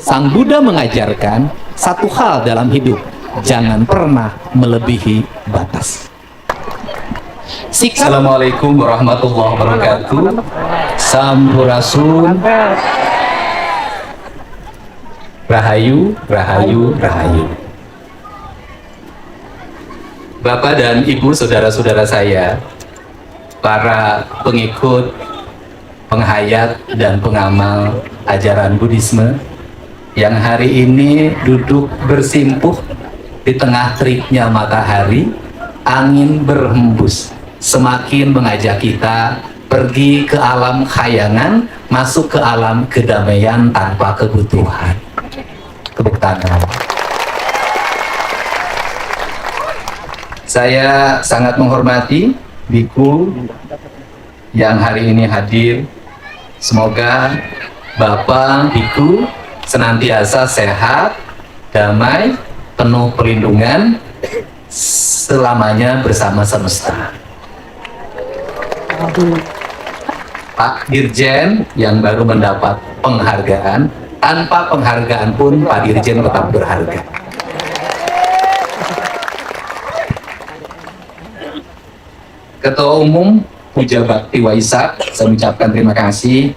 Sang Buddha mengajarkan satu hal dalam hidup, jangan pernah melebihi batas. Assalamualaikum warahmatullahi wabarakatuh. Sampurasun. Rahayu, rahayu, rahayu. Bapak dan Ibu, saudara-saudara saya, para pengikut, penghayat dan pengamal ajaran Buddhisme yang hari ini duduk bersimpuh di tengah teriknya matahari, angin berhembus semakin mengajak kita pergi ke alam khayangan, masuk ke alam kedamaian tanpa kebutuhan. Tepuk tangan. Saya sangat menghormati biku yang hari ini hadir. Semoga Bapak biku senantiasa sehat, damai, penuh perlindungan, selamanya bersama semesta. Pak Dirjen yang baru mendapat penghargaan, tanpa penghargaan pun Pak Dirjen tetap berharga. Ketua Umum Puja Bakti Waisak, saya mengucapkan terima kasih.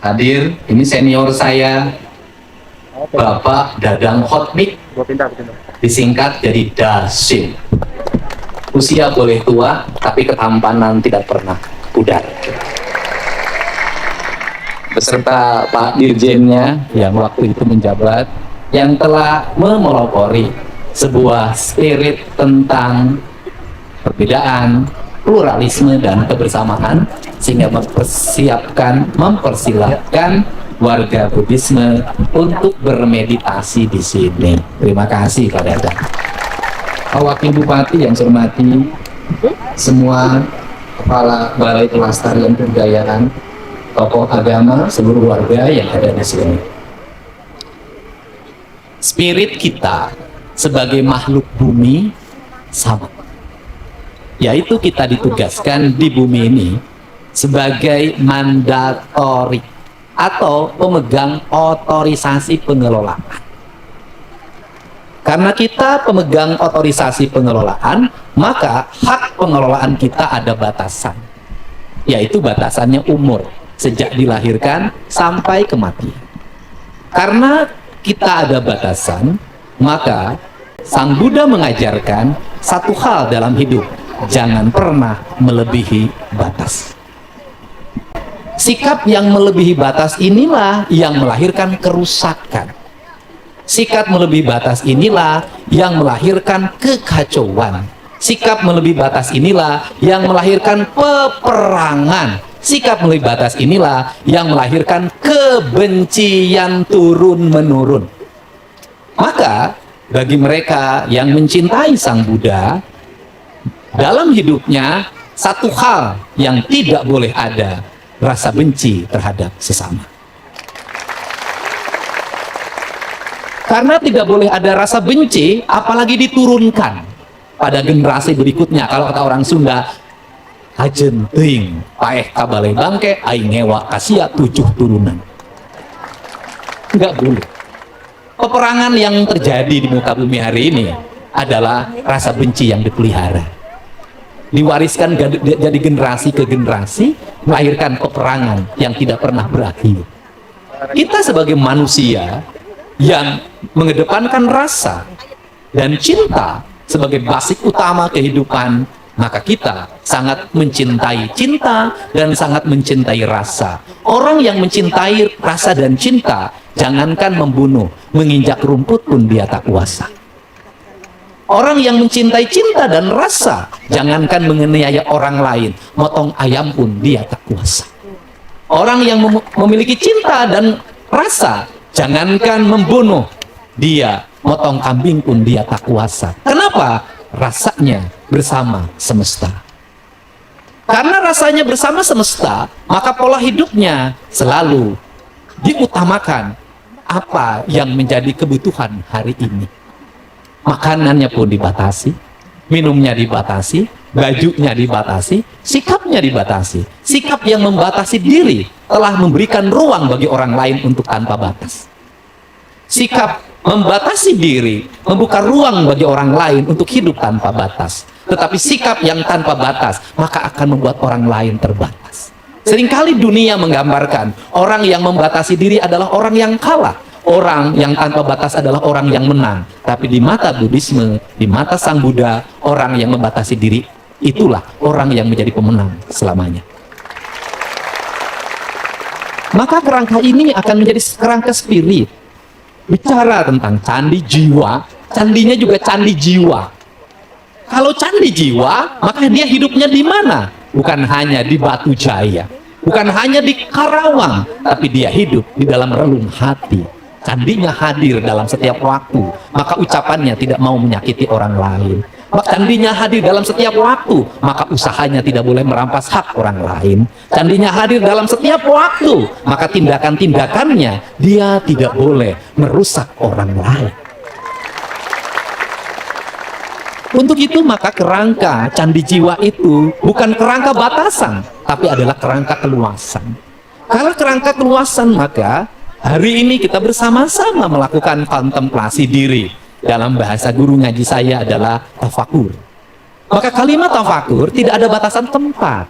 Hadir, ini senior saya, Bapak Dadang Hotmik, disingkat jadi Dasim. Usia boleh tua, tapi ketampanan tidak pernah pudar. Beserta Pak Dirjennya yang waktu itu menjabat, yang telah memelopori sebuah spirit tentang perbedaan, pluralisme dan kebersamaan, sehingga mempersilahkan warga Buddhisme untuk bermeditasi di sini. Terima kasih Pak Dadang. Pak Wakil Bupati yang saya hormati, semua kepala Balai Pelestarian Kebudayaan, tokoh agama, seluruh warga yang ada di sini. Spirit kita sebagai makhluk bumi sama, yaitu kita ditugaskan di bumi ini sebagai mandatori atau pemegang otorisasi pengelolaan. Karena kita pemegang otorisasi pengelolaan, maka hak pengelolaan kita ada batasan, yaitu batasannya umur, sejak dilahirkan sampai kematian. Karena kita ada batasan, maka Sang Buddha mengajarkan satu hal dalam hidup, jangan pernah melebihi batas. Sikap yang melebihi batas inilah yang melahirkan kerusakan. Sikap melebihi batas inilah yang melahirkan kekacauan. Sikap melebihi batas inilah yang melahirkan peperangan. Sikap melebihi batas inilah yang melahirkan kebencian turun-menurun. Maka bagi mereka yang mencintai Sang Buddha, dalam hidupnya satu hal yang tidak boleh ada, rasa benci terhadap sesama. Karena tidak boleh ada rasa benci, apalagi diturunkan pada generasi berikutnya. Kalau kata orang Sunda, hajen ting paeh kabale bangke aing ngewa kasia 7 turunan. Enggak boleh. Peperangan yang terjadi di muka bumi hari ini adalah rasa benci yang dipelihara, diwariskan jadi generasi ke generasi, melahirkan peperangan yang tidak pernah berakhir. Kita sebagai manusia yang mengedepankan rasa dan cinta sebagai basic utama kehidupan, maka kita sangat mencintai cinta dan sangat mencintai rasa. Orang yang mencintai rasa dan cinta, jangankan membunuh, menginjak rumput pun dia tak kuasa. Orang yang mencintai cinta dan rasa, jangankan menganiaya orang lain, motong ayam pun dia tak kuasa. Orang yang memiliki cinta dan rasa, jangankan membunuh, dia motong kambing pun dia tak kuasa. Kenapa? Rasanya bersama semesta. Karena rasanya bersama semesta, maka pola hidupnya selalu diutamakan apa yang menjadi kebutuhan hari ini. Makanannya pun dibatasi, minumnya dibatasi, bajunya dibatasi, sikapnya dibatasi. Sikap yang membatasi diri telah memberikan ruang bagi orang lain untuk tanpa batas. sikap membatasi diri, membuka ruang bagi orang lain untuk hidup tanpa batas. Tetapi sikap yang tanpa batas, maka akan membuat orang lain terbatas. Seringkali dunia menggambarkan orang yang membatasi diri adalah orang yang kalah. Orang yang tanpa batas adalah orang yang menang. Tapi di mata Buddhisme, di mata Sang Buddha, orang yang membatasi diri, itulah orang yang menjadi pemenang selamanya. Maka kerangka ini akan menjadi kerangka spirit. Bicara tentang candi jiwa, candinya juga candi jiwa. Kalau candi jiwa, maka dia hidupnya di mana? Bukan hanya di Batu Jaya, bukan hanya di Karawang, tapi dia hidup di dalam relung hati. Candinya hadir dalam setiap waktu, maka ucapannya tidak mau menyakiti orang lain. Candinya hadir dalam setiap waktu, maka usahanya tidak boleh merampas hak orang lain. Candinya hadir dalam setiap waktu, maka tindakan-tindakannya dia tidak boleh merusak orang lain. Untuk itu maka kerangka candi jiwa itu bukan kerangka batasan, tapi adalah kerangka keluasan. Kalau kerangka keluasan, maka hari ini kita bersama-sama melakukan kontemplasi diri. Dalam bahasa guru ngaji saya adalah tafakur. Maka kalimat tafakur tidak ada batasan tempat.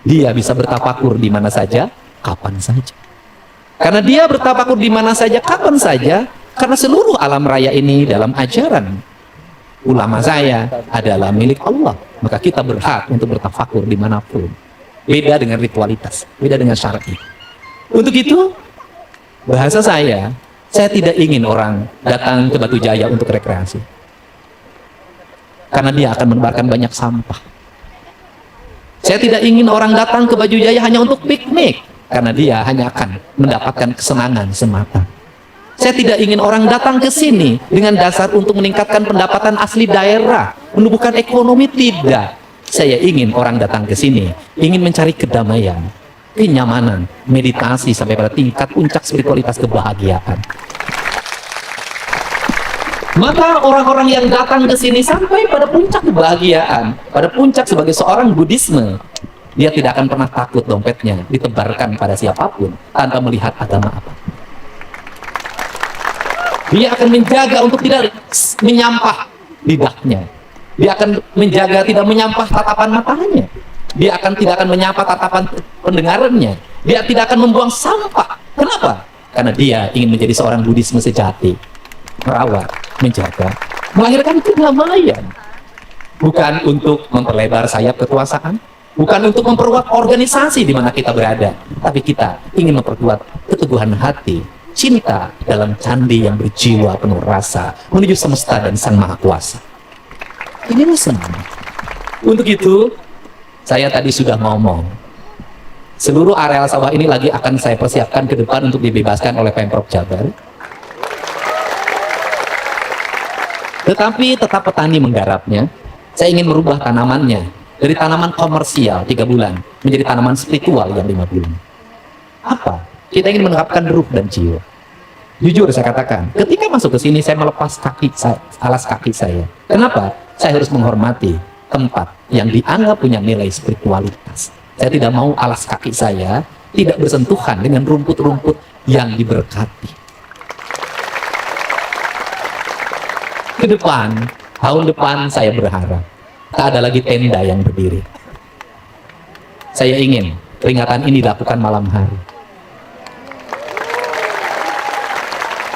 Dia bisa bertafakur di mana saja, kapan saja. Karena dia bertafakur di mana saja, kapan saja, karena seluruh alam raya ini dalam ajaran ulama saya adalah milik Allah. Maka kita berhak untuk bertafakur dimanapun. Beda dengan ritualitas, beda dengan syar'i. Untuk itu, bahasa saya tidak ingin orang datang ke Batu Jaya untuk rekreasi. Karena dia akan menebarkan banyak sampah. Saya tidak ingin orang datang ke Batu Jaya hanya untuk piknik. Karena dia hanya akan mendapatkan kesenangan semata. Saya tidak ingin orang datang ke sini dengan dasar untuk meningkatkan pendapatan asli daerah, menumbuhkan ekonomi, tidak. Saya ingin orang datang ke sini, ingin mencari kedamaian, kenyamanan, meditasi sampai pada tingkat puncak spiritualitas kebahagiaan. Maka orang-orang yang datang ke sini sampai pada puncak kebahagiaan, pada puncak sebagai seorang Buddhisme, dia tidak akan pernah takut dompetnya ditebarkan pada siapapun tanpa melihat agama apa. Dia akan menjaga untuk tidak menyampah lidahnya. Dia akan menjaga tidak menyampah tatapan matanya. Dia tidak akan menyapa tatapan pendengarannya. Dia tidak akan membuang sampah. Kenapa? Karena dia ingin menjadi seorang Buddhisme sejati. Merawat, menjaga, melahirkan kedamaian. Bukan untuk memperlebar sayap kekuasaan, bukan untuk memperkuat organisasi di mana kita berada, tapi kita ingin memperkuat keteguhan hati, cinta dalam candi yang berjiwa penuh rasa menuju semesta dan Sang Maha Kuasa. Inilah semangat. Untuk itu, saya tadi sudah ngomong, seluruh areal sawah ini lagi akan saya persiapkan ke depan untuk dibebaskan oleh Pemprov Jabar. Tetapi tetap petani menggarapnya. Saya ingin merubah tanamannya dari tanaman komersial 3 bulan menjadi tanaman spiritual yang 5 bulan. Apa? Kita ingin menerapkan ruh dan jiwa. Jujur saya katakan, ketika masuk ke sini saya melepas alas kaki saya. Kenapa? Saya harus menghormati tempat yang dianggap punya nilai spiritualitas. Saya tidak mau alas kaki saya tidak bersentuhan dengan rumput-rumput yang diberkati. Ke depan, tahun depan saya berharap tak ada lagi tenda yang berdiri. Saya ingin peringatan ini dilakukan malam hari.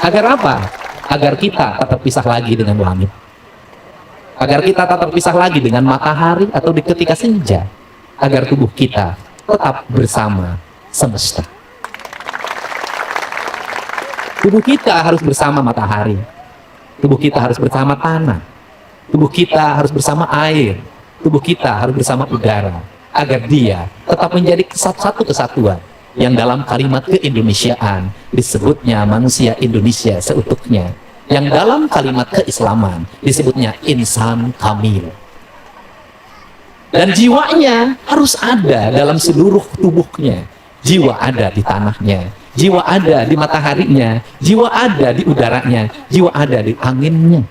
Agar apa? Agar kita tak terpisah lagi dengan langit. Agar kita tak terpisah lagi dengan matahari atau di ketika senja. Agar tubuh kita tetap bersama semesta. Tubuh kita harus bersama matahari. Tubuh kita harus bersama tanah. Tubuh kita harus bersama air. Tubuh kita harus bersama udara. Agar dia tetap menjadi satu kesatuan. Yang dalam kalimat keindonesiaan disebutnya manusia Indonesia seutuhnya. Yang dalam kalimat keislaman disebutnya insan kamil. Dan jiwanya harus ada dalam seluruh tubuhnya. Jiwa ada di tanahnya, jiwa ada di mataharinya, jiwa ada di udaranya, jiwa ada di anginnya.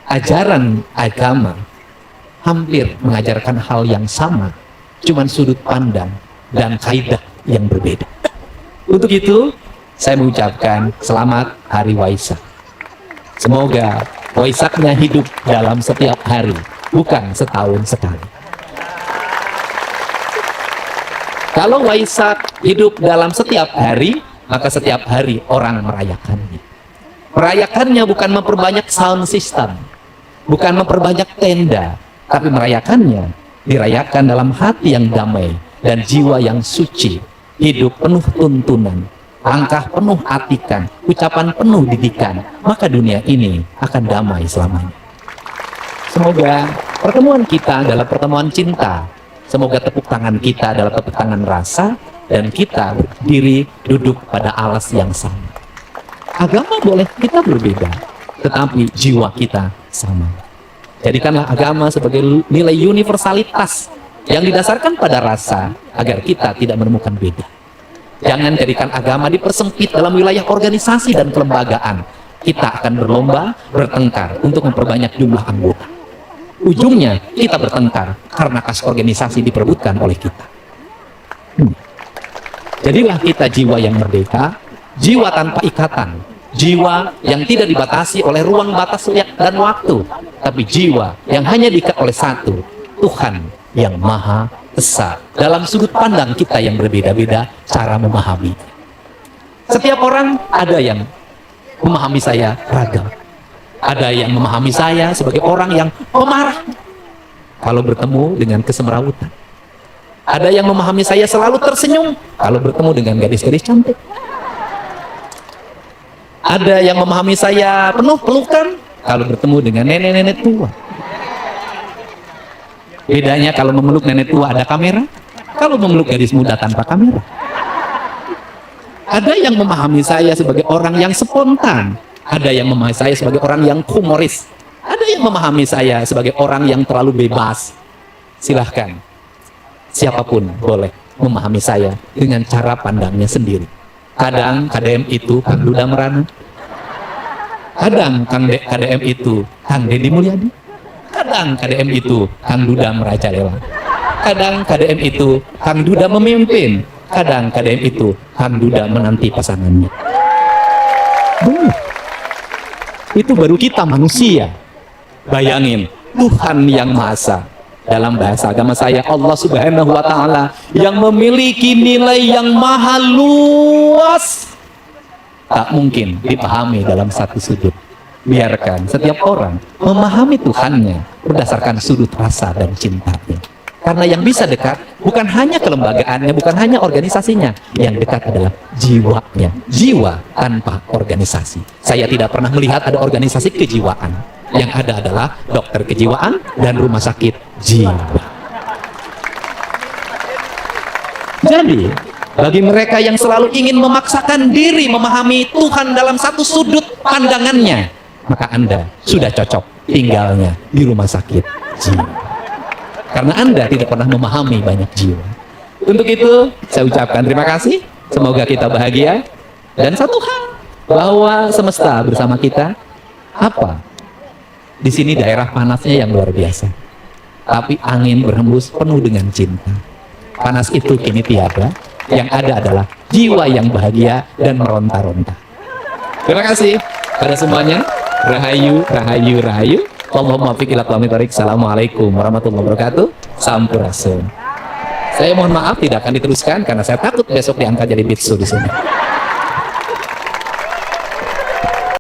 Ajaran agama hampir mengajarkan hal yang sama, cuman sudut pandang dan kaidah yang berbeda. Untuk itu, saya mengucapkan selamat Hari Waisak. Semoga Waisaknya hidup dalam setiap hari, bukan setahun sekali. Kalau Waisak hidup dalam setiap hari, maka setiap hari orang merayakannya. Merayakannya bukan memperbanyak sound system, bukan memperbanyak tenda, tapi merayakannya dirayakan dalam hati yang damai dan jiwa yang suci, hidup penuh tuntunan, langkah penuh atikan, ucapan penuh didikan, maka dunia ini akan damai selamanya. Semoga pertemuan kita adalah pertemuan cinta, semoga tepuk tangan kita adalah tepuk tangan rasa, dan kita berdiri duduk pada alas yang sama. Agama boleh kita berbeda, tetapi jiwa kita sama. Jadikanlah agama sebagai nilai universalitas yang didasarkan pada rasa, agar kita tidak menemukan beda. Jangan jadikan agama dipersempit dalam wilayah organisasi dan kelembagaan. Kita akan berlomba, bertengkar untuk memperbanyak jumlah anggota. Ujungnya kita bertengkar karena kas organisasi diperebutkan oleh kita. Jadilah kita jiwa yang merdeka, jiwa tanpa ikatan, jiwa yang tidak dibatasi oleh ruang batas dan waktu, tapi jiwa yang hanya diikat oleh satu, Tuhan yang Maha Esa. Dalam sudut pandang kita yang berbeda-beda, cara memahami. Setiap orang ada yang memahami saya ragam. Ada yang memahami saya sebagai orang yang pemarah kalau bertemu dengan kesemrawutan. Ada yang memahami saya selalu tersenyum kalau bertemu dengan gadis-gadis cantik. Ada yang memahami saya penuh pelukan kalau bertemu dengan nenek-nenek tua. Bedanya kalau memeluk nenek tua ada kamera, kalau memeluk gadis muda tanpa kamera. Ada yang memahami saya sebagai orang yang spontan, ada yang memahami saya sebagai orang yang humoris, ada yang memahami saya sebagai orang yang terlalu bebas. Silahkan, siapapun boleh memahami saya dengan cara pandangnya sendiri. Kadang KDM itu Kang Duda Merana, kadang KDM itu Kang Deddy Mulyadi, kadang KDM itu Kang Duda merajalela, kadang KDM itu Kang Duda memimpin, kadang KDM itu Kang Duda menanti pasangannya. Itu baru kita manusia. Bayangin, Tuhan yang Maha Esa. Dalam bahasa agama saya, Allah Subhanahu wa Ta'ala yang memiliki nilai yang maha luas, tak mungkin dipahami dalam satu sudut. Biarkan setiap orang memahami Tuhannya berdasarkan sudut rasa dan cintanya. Karena yang bisa dekat bukan hanya kelembagaannya, bukan hanya organisasinya, yang dekat adalah jiwanya. Jiwa tanpa organisasi. Saya tidak pernah melihat ada organisasi kejiwaan. Yang ada adalah dokter kejiwaan dan rumah sakit jiwa. Jadi, bagi mereka yang selalu ingin memaksakan diri memahami Tuhan dalam satu sudut pandangannya, maka Anda sudah cocok tinggalnya di rumah sakit jiwa. Karena Anda tidak pernah memahami banyak jiwa. Untuk itu, saya ucapkan terima kasih. Semoga kita bahagia. Dan satu hal, bahwa semesta bersama kita, apa? Di sini daerah panasnya yang luar biasa. Tapi angin berhembus penuh dengan cinta. Panas itu kini tiada. Yang ada adalah jiwa yang bahagia dan meronta-ronta. Terima kasih pada semuanya. Rahayu, rahayu, rahayu. Allahumma fiq ila aqwamit thoriq. Assalamualaikum warahmatullahi wabarakatuh. Sampurasun. Saya mohon maaf tidak akan diteruskan karena saya takut besok diangkat jadi bitsu di sini.